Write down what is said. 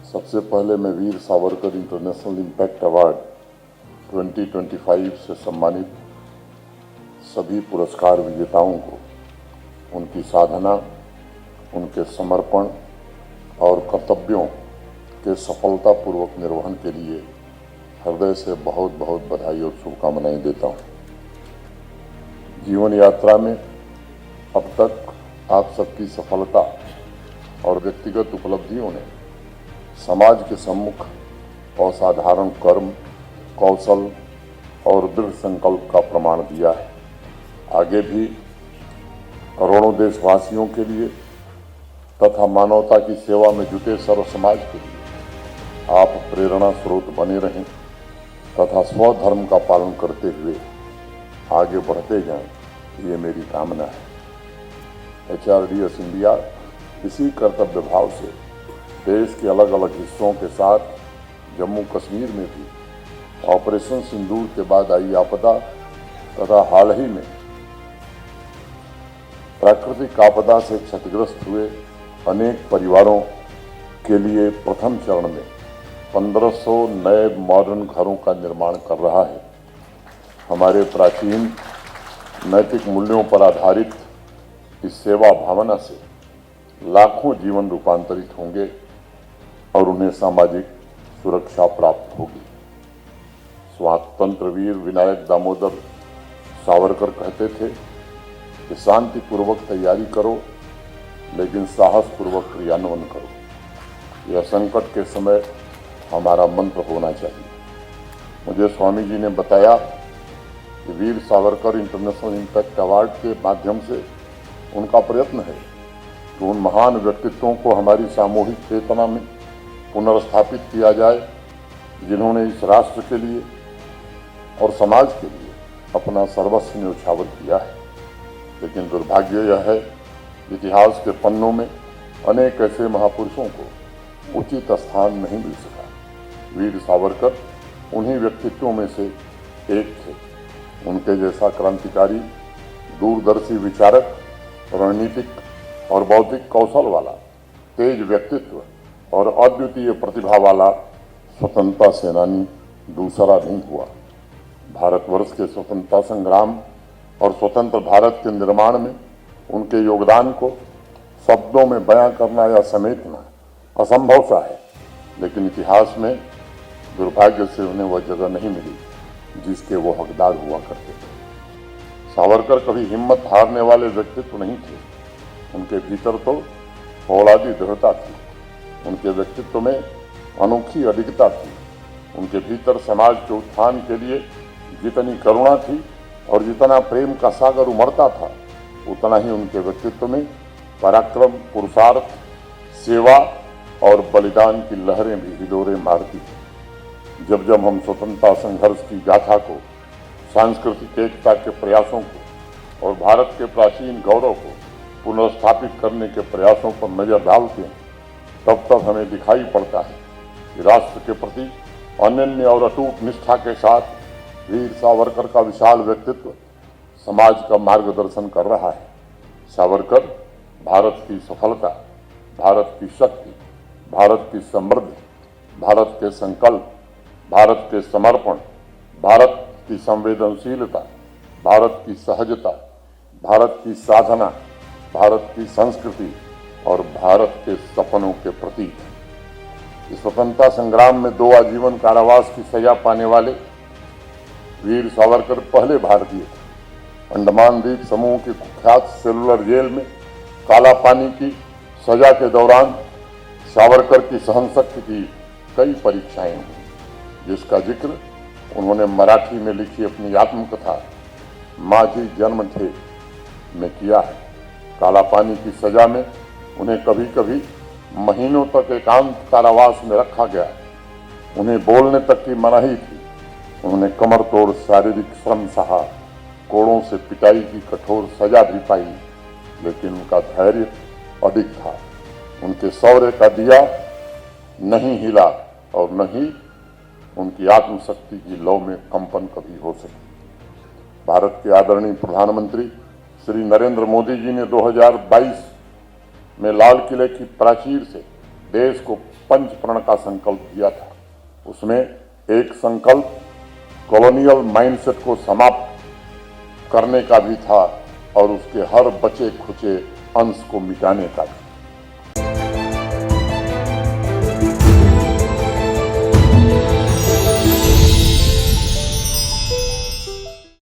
सबसे पहले मैं Veer Savarkar international impact award 2025 से सम्मानित सभी पुरस्कार विजेताओं को उनकी साधना, उनके समर्पण और कर्तव्यों के सफलतापूर्वक निर्वहन के लिए हृदय से बहुत बहुत बधाई और शुभकामनाएं देता हूं। जीवन यात्रा में अब तक आप सबकी सफलता और व्यक्तिगत उपलब्धियों ने समाज के सम्मुख असाधारण कर्म, कौशल और दृढ़ संकल्प का प्रमाण दिया है। आगे भी करोड़ों देशवासियों के लिए तथा मानवता की सेवा में जुटे सर्व समाज के लिए आप प्रेरणा स्रोत बने रहें तथा स्वधर्म का पालन करते हुए आगे बढ़ते जाएं, ये मेरी कामना है। HRDS इंडिया इसी कर्तव्य भाव से देश के अलग अलग हिस्सों के साथ जम्मू कश्मीर में भी ऑपरेशन सिंदूर के बाद आई आपदा तथा हाल ही में प्राकृतिक आपदा से क्षतिग्रस्त हुए अनेक परिवारों के लिए प्रथम चरण में 1500 नए मॉडर्न घरों का निर्माण कर रहा है। हमारे प्राचीन नैतिक मूल्यों पर आधारित इस सेवा भावना से लाखों जीवन रूपांतरित होंगे और उन्हें सामाजिक सुरक्षा प्राप्त होगी। स्वातंत्र्य वीर विनायक दामोदर सावरकर कहते थे कि शांतिपूर्वक तैयारी करो लेकिन साहसपूर्वक क्रियान्वयन करो। यह संकट के समय हमारा मंत्र होना चाहिए। मुझे स्वामी जी ने बताया कि Veer Savarkar international impact award के माध्यम से उनका प्रयत्न है कि उन महान व्यक्तित्वों को हमारी सामूहिक चेतना में पुनर्स्थापित किया जाए जिन्होंने इस राष्ट्र के लिए और समाज के लिए अपना सर्वस्व न्यौछावर किया है। लेकिन दुर्भाग्य यह है इतिहास के पन्नों में अनेक ऐसे महापुरुषों को उचित स्थान नहीं मिल सका। वीर सावरकर उन्हीं व्यक्तित्वों में से एक थे। उनके जैसा क्रांतिकारी, दूरदर्शी विचारक, रणनीतिक और बौद्धिक कौशल वाला, तेज व्यक्तित्व और अद्वितीय प्रतिभा वाला स्वतंत्रता सेनानी दूसरा नहीं हुआ। भारतवर्ष के स्वतंत्रता संग्राम और स्वतंत्र भारत के निर्माण में उनके योगदान को शब्दों में बयां करना या समेटना असंभव सा है, लेकिन इतिहास में दुर्भाग्य से उन्हें वह जगह नहीं मिली जिसके वो हकदार हुआ करते थे। सावरकर कभी हिम्मत हारने वाले व्यक्तित्व नहीं थे। उनके भीतर तो फौलादी दृढ़ता थी। उनके व्यक्तित्व में अनोखी अडिगता थी। उनके भीतर समाज के उत्थान के लिए जितनी करुणा थी और जितना प्रेम का सागर उमड़ता था, उतना ही उनके व्यक्तित्व में पराक्रम, पुरुषार्थ, सेवा और बलिदान की लहरें भी हिलोरे मारती थी। जब जब हम स्वतंत्रता संघर्ष की गाथा को, सांस्कृतिक एकता के प्रयासों को और भारत के प्राचीन गौरव को पुनर्स्थापित करने के प्रयासों पर नजर डालते हैं, तब तब हमें दिखाई पड़ता है कि राष्ट्र के प्रति अनन्य और अटूट निष्ठा के साथ वीर सावरकर का विशाल व्यक्तित्व समाज का मार्गदर्शन कर रहा है। सावरकर भारत की सफलता, भारत की शक्ति, भारत की समृद्धि, भारत के संकल्प, भारत के समर्पण, भारत की संवेदनशीलता, भारत की सहजता, भारत की साधना, भारत की संस्कृति और भारत के सपनों के प्रतीक हैं। इस स्वतंत्रता संग्राम में 2 आजीवन कारावास की सजा पाने वाले वीर सावरकर पहले भारतीय थे। अंडमान द्वीप समूह की कुख्यात सेलुलर जेल में काला पानी की सजा के दौरान सावरकर की सहनशक्ति की कई परीक्षाएं हुई, जिसका जिक्र उन्होंने मराठी में लिखी अपनी आत्मकथा माझी जन्म ठे में किया है। काला पानी की सजा में उन्हें कभी कभी महीनों तक एकांत कारावास में रखा गया। उन्हें बोलने तक की मनाही थी। उन्होंने कमर तोड़ शारीरिक श्रम सहा, कोड़ों से पिटाई की कठोर सजा भी पाई, लेकिन उनका धैर्य अडिग था। उनके शौर्य का दिया नहीं हिला और न ही उनकी आत्मशक्ति की लौ में कंपन कभी हो सकी। भारत के आदरणीय प्रधानमंत्री श्री नरेंद्र मोदी जी ने 2022 में लाल किले की प्राचीर से देश को पंचप्रण का संकल्प दिया था। उसमें एक संकल्प कॉलोनियल माइंडसेट को समाप्त करने का भी था और उसके हर बचे खुचे अंश को मिटाने का भी।